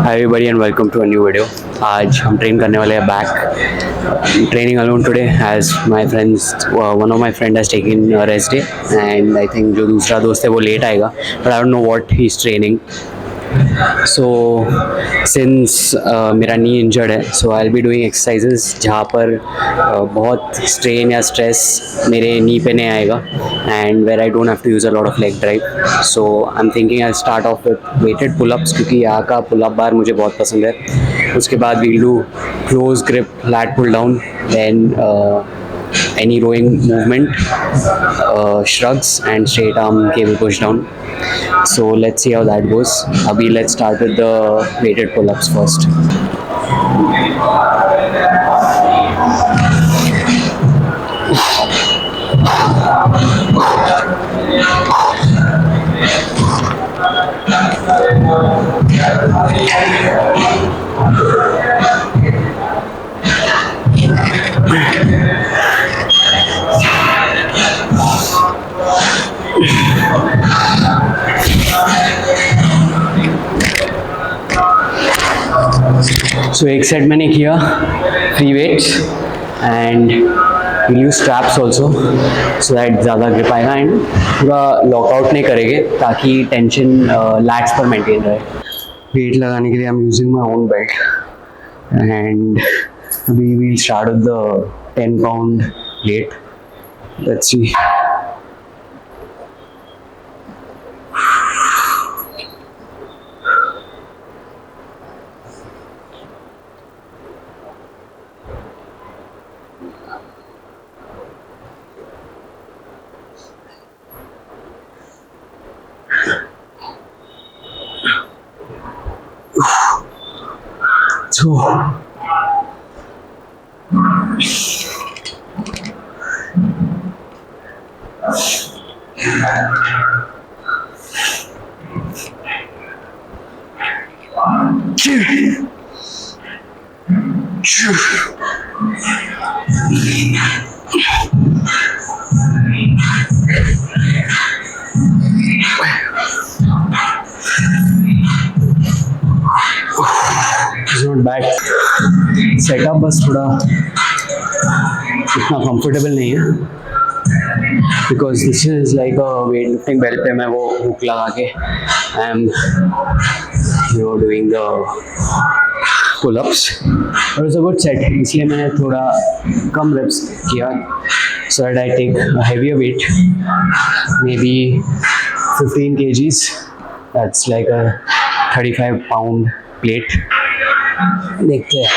Hi everybody and welcome to a new video. आज हम train करने वाले हैं back training alone today as my friends one of my friend has taken a rest day and I think जो दूसरा दोस्त है वो लेट आएगा but I don't know what he's training. So since मेरा नी इंजर्ड है so I'll be doing exercises जहाँ पर बहुत strain या stress मेरे नी पे नहीं आएगा and where I don't have to use a lot of leg drive. So I'm thinking I'll start off with weighted pull-ups क्योंकि यहाँ का pull-up bar मुझे बहुत पसंद है. उसके बाद we'll do close grip lat pull down, then any rowing movement, shrugs and straight arm cable push down. So let's see how that goes. Abhi let's start with the weighted pull-ups first. So एक set मैंने किया free weights and will use straps also so that ज़्यादा grip आएगा एंड पूरा lockout नहीं करेंगे ताकि टेंशन लैट्स पर मेंटेन रहे. वेट लगाने के लिए I am using my own belt and अभी we'll start with the 10 pound plate. Let's see. So it's not bad. Setup बस थोड़ा इतना कंफर्टेबल नहीं है because this is like a weight lifting belt पे मैं वो हुक लगा के I am doing the pull-ups. और इट्स अ गुड सेट इसलिए मैंने थोड़ा कम रेप्स किया so that I take a heavier weight may be 15 kgs. That's like a 35 pound plate. देखते हैं.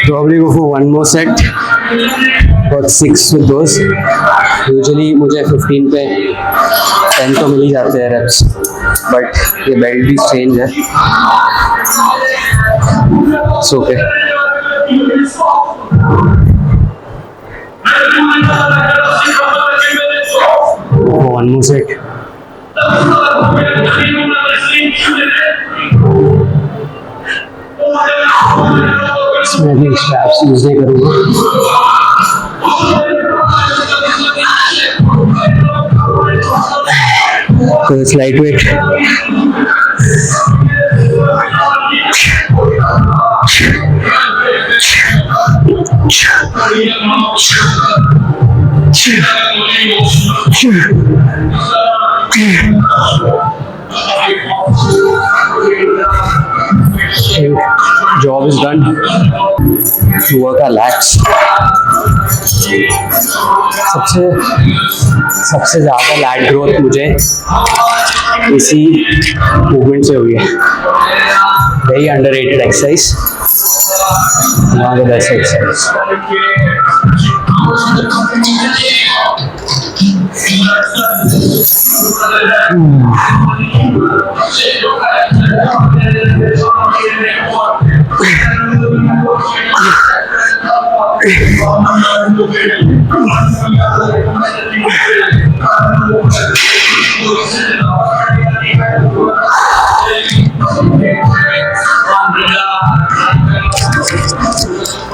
Probably go for one more set. Got 6 with those. Usually मुझे 15 पे 10 तो मिल ही जाते हैं reps, but ये बेल्ट भी strange है. It's okay. One more set. इसमें भी स्ट्रैप्स यूज नहीं करूँगा। So it's lightweight. Job is done. Work our lats. सबसे ज़्यादा लैट ग्रोथ मुझे इसी मूवमेंट से हुई है। Very underrated exercise, one of the best exercise.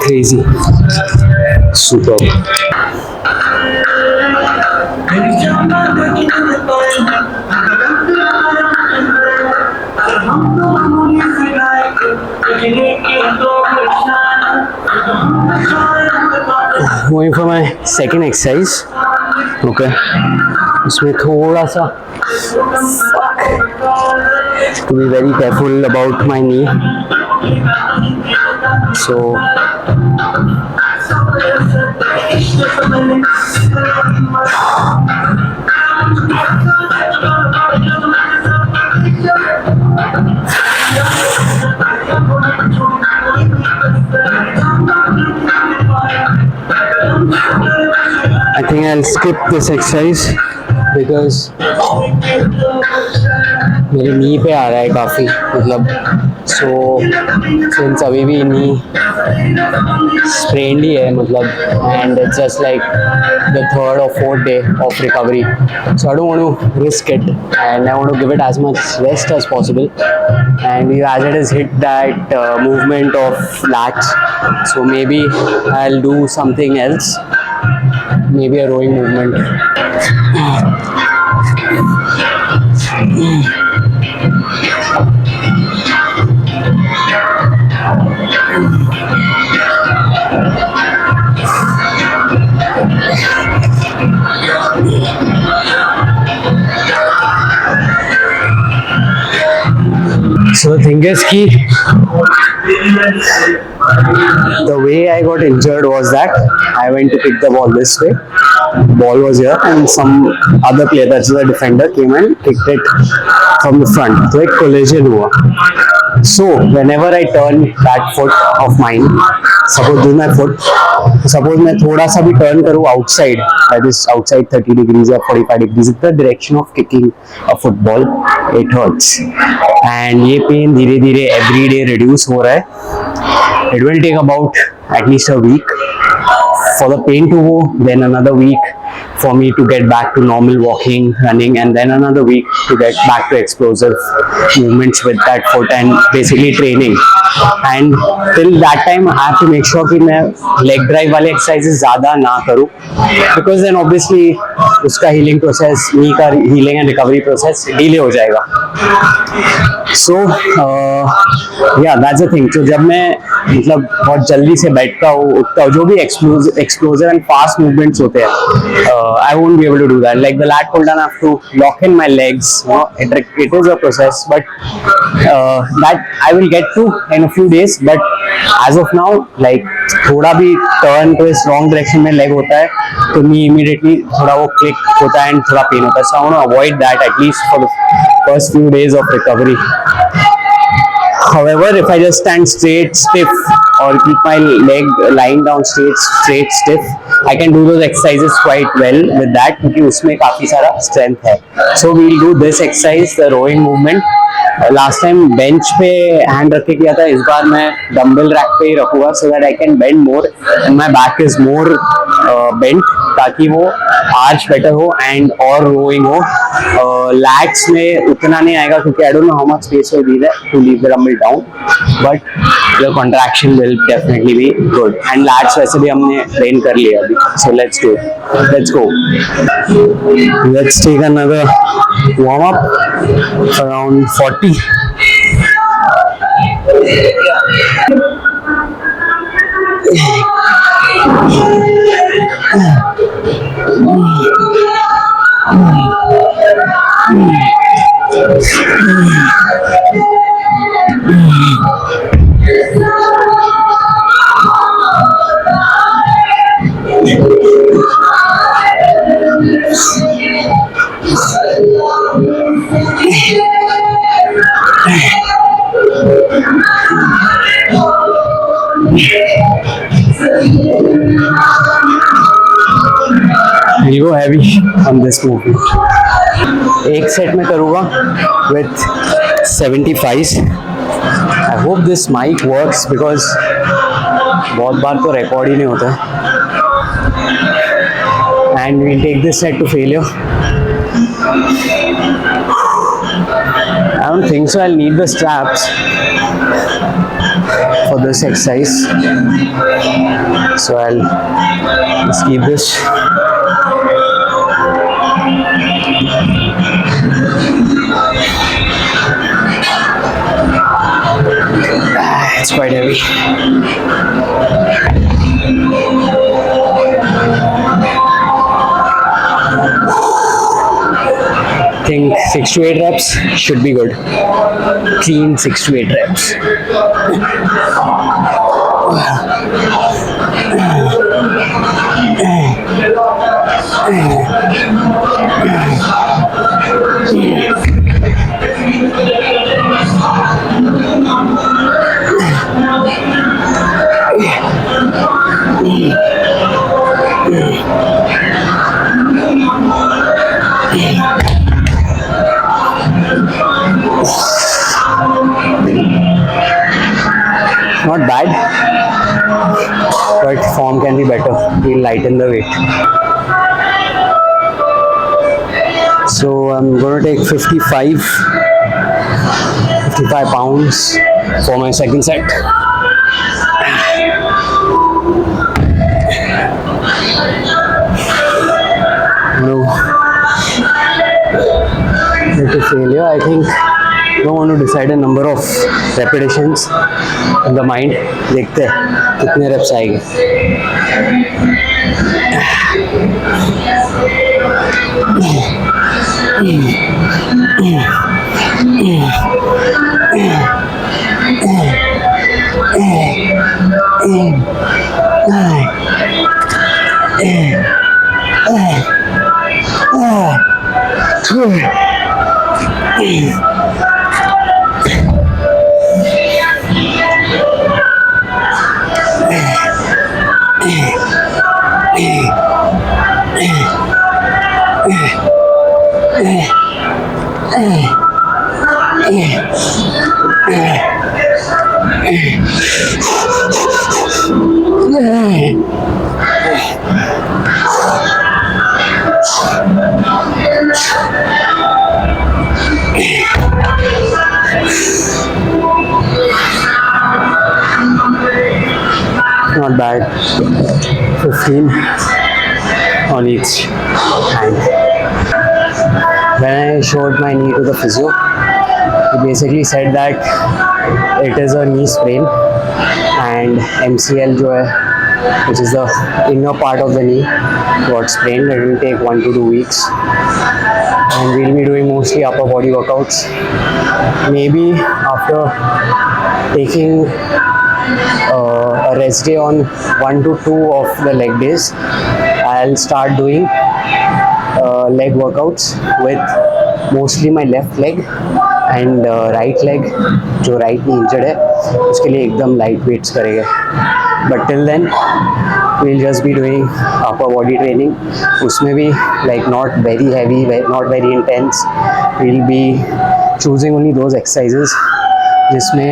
Crazy, super. Going for my second exercise. Okay, इसमें थोड़ा सा to be very careful about my knee. So I think I'll skip this exercise because मेरे नी पे आ रहा है काफ़ी, मतलब so since अभी भी नी स्प्रेन्ड ही है, मतलब and it's just like the third और fourth day of recovery, so I don't want to risk it and I want to give it as much rest as possible and as it has hit that movement of lats, so maybe I'll do something else, maybe a rowing movement. So the thing is ki the way I got injured was that I went to pick the ball this way, ball was here and some other player, that's the defender, came and kicked it from the front, so एक collision हुआ. So whenever I turn that foot of mine, suppose this is my foot, suppose मैं थोड़ा सा भी turn करूँ outside, that is outside 30 degrees or 45 degrees, the direction of kicking a football, it hurts. And ये pain धीरे धीरे every day reduce हो रहा है. It will take about at least a week for the pain to go, then another week for me to get back to normal walking, running, and then another week to get back to explosive movements with that foot and basically training. And till that time I have to make sure कि मैं leg drive वाले exercises ज़्यादा ना करूँ, because then obviously उसका healing process, knee का healing and recovery process delay हो जाएगा. So yeah, that's the thing. So जब मैं मतलब बहुत जल्दी से बैठता हूँ, उठता हूँ, जो भी explosive and fast movements होते हैं, I won't be able to do that. Like the lat pull down, I have to lock in my legs. You know, it is a process, but that I will get to in a few days. But as of now, like थोड़ा भी turn to इस wrong direction में leg होता है, तो me immediately थोड़ा वो click होता है and थोड़ा pain होता है. So I want to avoid that at least for the first few days of recovery. However, if I just stand straight, stiff, or keep my leg lying down straight, stiff, I can do those exercises quite well with that, क्योंकि उसमें काफी सारा strength है. So we'll do this exercise, the rowing movement. Last time bench पे hand रख के किया था, इस बार मैं dumbbell rack पे ही रखूँगा, so that I can bend more and my back is more bent, ताकि वो arch better हो and और rowing हो. Lats में उतना नहीं आएगा, क्योंकि I don't know how much space will be there to leave the dumbbell down, but the contraction will definitely be good. And lats वैसे भी हमने train कर लिया अभी, so let's do it. Let's go. Let's take another warm up around 40. We'll go heavy on this movement. एक set में करूँगा with 75s. I hope this mic works because बहुत बार तो रिकॉर्ड ही नहीं होता है. And we'll take this set to failure. I don't think so I'll need the straps for this exercise, so I'll just keep this. It's quite heavy. I think 6 to 8 reps should be good. Clean 6 to 8 reps. Not bad, but form can be better. We'll lighten the weight. So I'm going to take 55 pounds for my second set. No, to failure, I think. Don't want to decide a number of repetitions in the mind. देखते हैं कितने reps आएंगे. Not bad. 15 on each hand. When I showed my knee to the physio, he basically said that it is a knee sprain and MCL जो है, which is the inner part of the knee, got sprained. It will take 1 to 2 weeks, and we'll be doing mostly upper body workouts. Maybe after taking a rest day on 1 to 2 of the leg days, I'll start doing leg workouts with mostly my left leg and right leg. जो right knee injured है उसके लिए एकदम light weights करेंगे. But till then we'll just be doing upper body training. उसमें भी like not very heavy, not very intense. We'll be choosing only those exercises जिसमें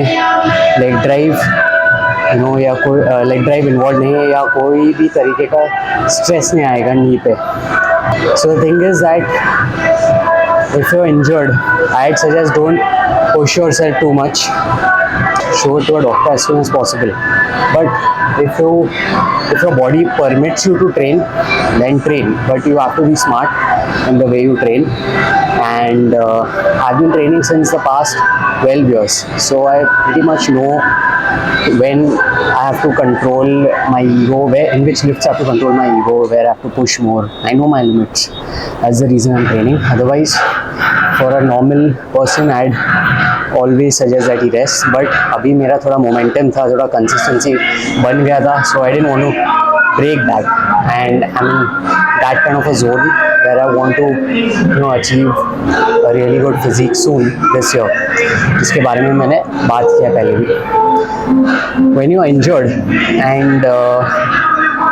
leg drive या कोई लेग ड्राइव इन्वॉल्व नहीं है या कोई भी तरीके का स्ट्रेस नहीं आएगा नी पे. So the thing is that if you are injured, I'd suggest don't push yourself too much. show it to a doctor as soon as possible. But if your body permits you to train, then train. But you have to be smart in the way you train. And I've been training since the past 12 years, so I pretty much know when I have to control my ego, where in which lifts I have to control my ego, where I have to push more. I know my limits. That's the reason I'm training. Otherwise, for a normal person, I'd always suggest that he rests. But अभी मेरा थोड़ा momentum था, थोड़ा consistency बन गया था, so I didn't want to break that. And I'm in that kind of a zone where I want to achieve a really good physique soon this year, जिसके बारे में मैंने बात किया पहले भी. When you are injured and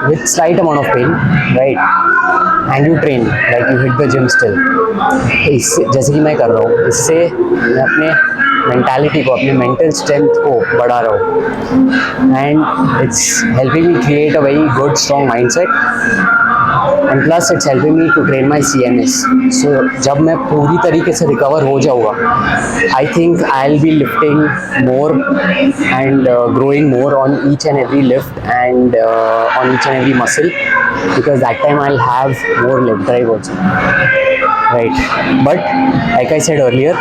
with slight amount of pain, right, and you train, like you hit the gym still, इससे जैसे कि मैं कर रहा हूँ, इससे मैं अपने मेंटालिटी को, अपने मेंटल स्ट्रेंथ को बढ़ा रहा हूँ, and it's helping me create a very good strong mindset. And plus it's helping me to train my CNS. So जब मैं पूरी तरीके से रिकवर हो जाऊँगा, I think I will be lifting more and growing more on each and every lift एंड on each and every muscle, because that time I'll have more leg drive also, right? But like I said earlier,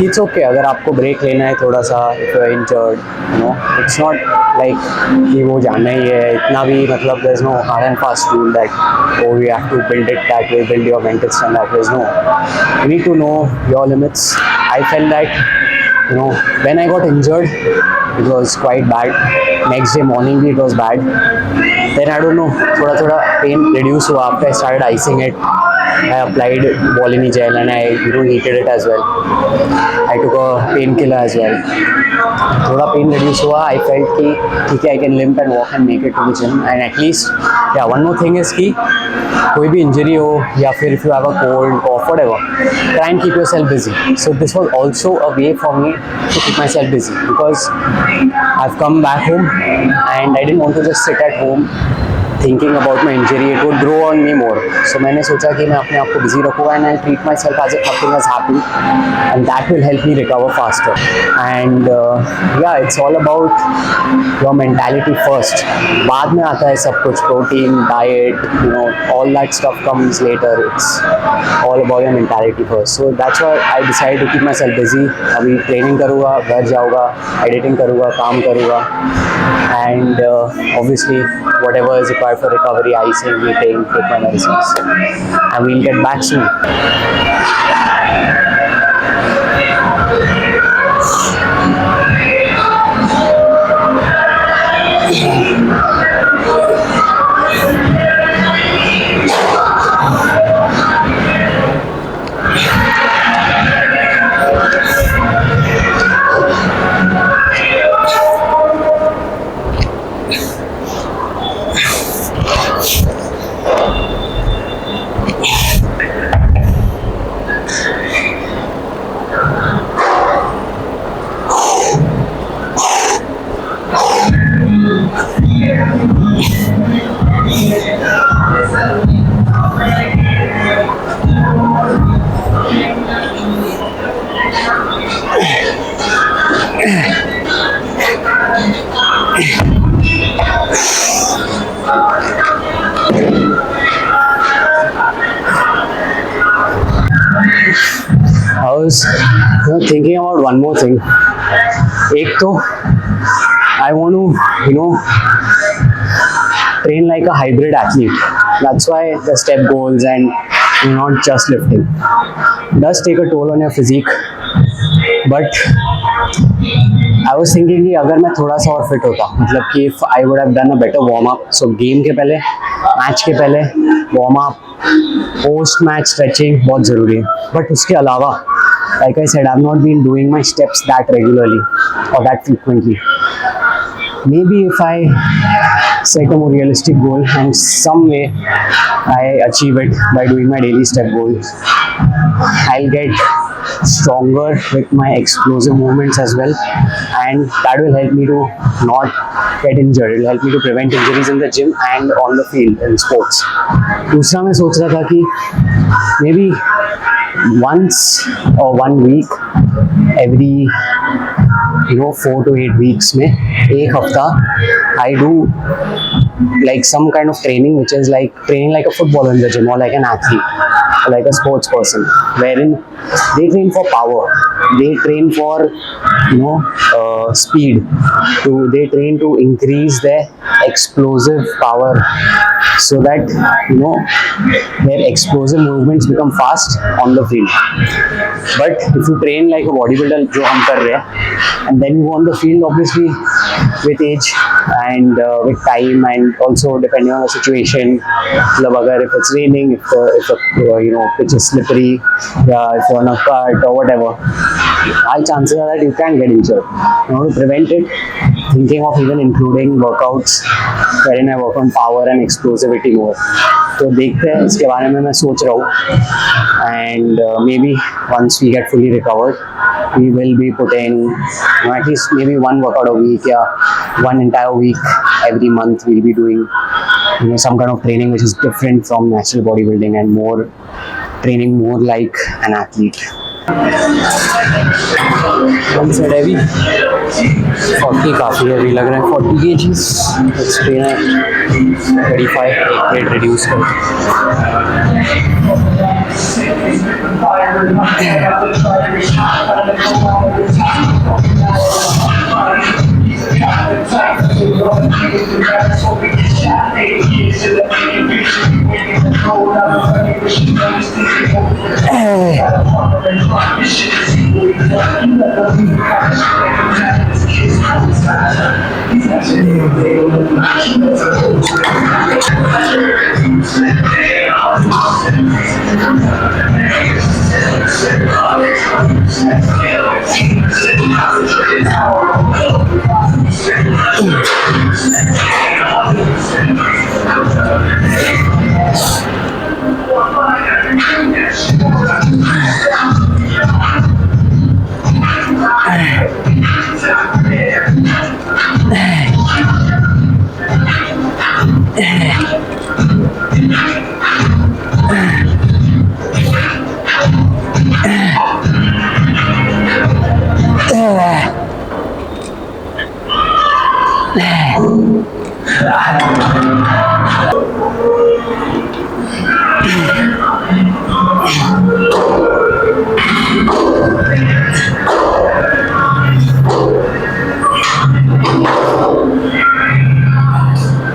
it's okay अगर आपको break लेना है थोड़ा सा, if you're injured, it's not like कि वो जाना ही है इतना भी, मतलब there's no hard and fast rule that oh you have to build it that way, build your mental strength that way. No, you need to know your limits. I felt that when I got injured, it was quite bad. Next day morning it was bad. Then I don't know, थोड़ा pain reduce हुआ after I started icing it. I applied Volini gel and I heated it as well. I took a painkiller as well. थोड़ा pain reduce हुआ. I felt कि ठीक है, I can limp and walk and make it to the gym. And at least, yeah, one more thing is कि कोई भी injury हो या फिर if you have a cold, cough, whatever, try and keep yourself busy. So this was also a way for me to keep myself busy, because I've come back home and I didn't want to just sit at home thinking about my injury. It would grow on me more. So मैंने सोचा कि मैं अपने आप को busy रखूँगा and I'll treat myself as if nothing has happened, and that will help me recover faster. And yeah, it's all about your mentality first. बाद में आता है सब कुछ, protein, diet, all that stuff comes later. It's all about your mentality first. So that's why I decided to keep myself busy. अभी training करूँगा, घर जाऊँगा, editing करूँगा, काम करूँगा, and obviously whatever is required for recovery, icing, eating, take my medicines, and we'll get back soon. I was thinking about one more thing. एक तो I want to train like a hybrid athlete. That's why the step goals and not just lifting. It does take a toll on your physique, but I was thinking कि अगर मैं थोड़ा सा और fit होता, मतलब कि if I would have done a better warm up. So game के पहले, मैच के पहले warm up, post match stretching बहुत ज़रूरी है. बट उसके अलावा, like I said, I've not been doing my steps that regularly or that frequently. Maybe if I set a more realistic goal and some way I achieve it by doing my daily step goals, I'll get stronger with my explosive movements as well, and that will help me to not get injured. It will help me to prevent injuries in the gym and on the field in sports. दूसरा मैं सोच रहा था कि maybe once or 1 week every 4 to 8 weeks में एक हफ्ता I do like some kind of training which is like training like a footballer in the gym or like an athlete or like a sports person, wherein they train for power, they train for speed, they train to increase their explosive power, so that their explosive movements become fast on the field. But if you train like a bodybuilder जो हम कर रहे हैं, and then you go on the field, obviously with age and with time and also depending on the situation, मतलब अगर if it's raining, if the pitch is slippery, if you're on a cut or whatever, high chances are that you can get injured. In order to prevent it, thinking of even including workouts wherein I work on power and explosivity more. तो देखते हैं, इसके बारे में मैं सोच रहा हूँ, and maybe once we get fully recovered, we will be putting at least maybe one workout a week, yeah, one entire week every month. We'll be doing some kind of training which is different from natural bodybuilding and more training more like an athlete. One said heavy, 40 काफ़ी heavy लग रहा है, 40 kgs. Let's train at 35, एक plate reduce कर.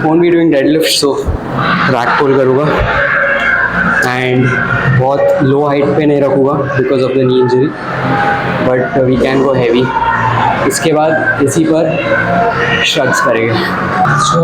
Won't be doing deadlifts, so rack pull करूँगा and बहुत low height पे नहीं रखूँगा because of the knee injury, but we can go heavy. इसके बाद इसी पर shrugs करेंगे. So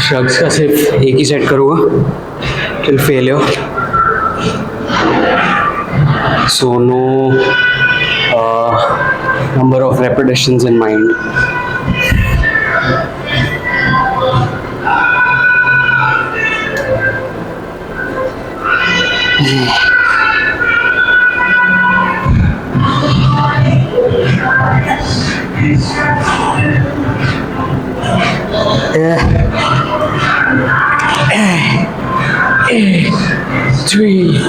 शग्स का सिर्फ एक ही सेट करूँगा till failure. So no number of repetitions in mind. Three.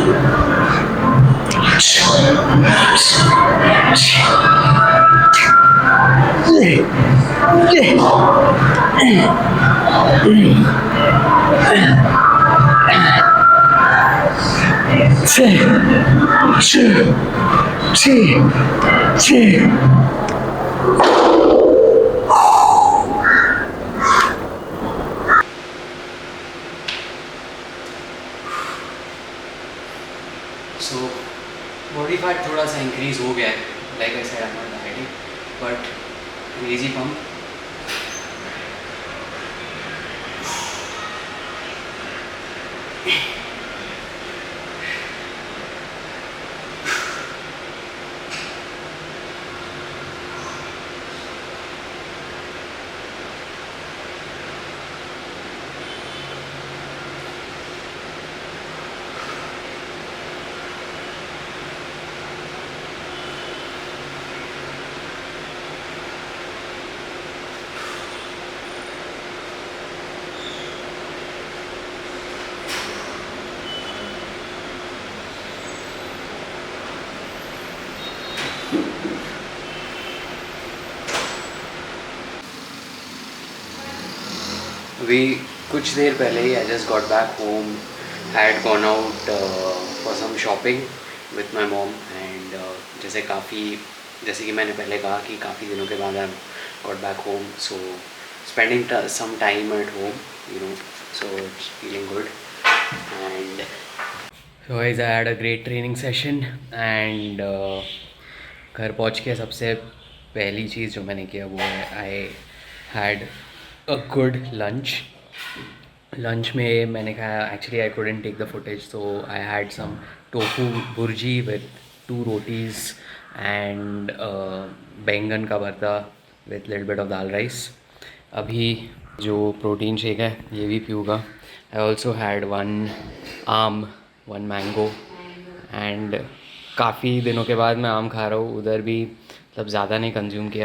So body fat थोड़ा सा increase हो गया है. Like I said, I'm not dieting, but crazy pump. वी कुछ देर पहले ही I just got back home, had gone out for some shopping with my mom and जैसे कि मैंने पहले कहा कि काफ़ी दिनों के बाद I got back home, so spending some time at home, you know, so it's feeling good and so guys, I had a great training session and घर पहुँच के सबसे पहली चीज़ जो मैंने किया वो है I had a good lunch में मैंने खाया, actually I couldn't take the footage, so I had some tofu bhurji with 2 rotis and बैंगन का भरता with little bit of dal rice. अभी जो प्रोटीन शेक है ये भी पीऊँगा। I also had one mango and काफ़ी दिनों के बाद मैं आम खा रहा हूँ, उधर भी मतलब ज़्यादा नहीं कंज्यूम किया।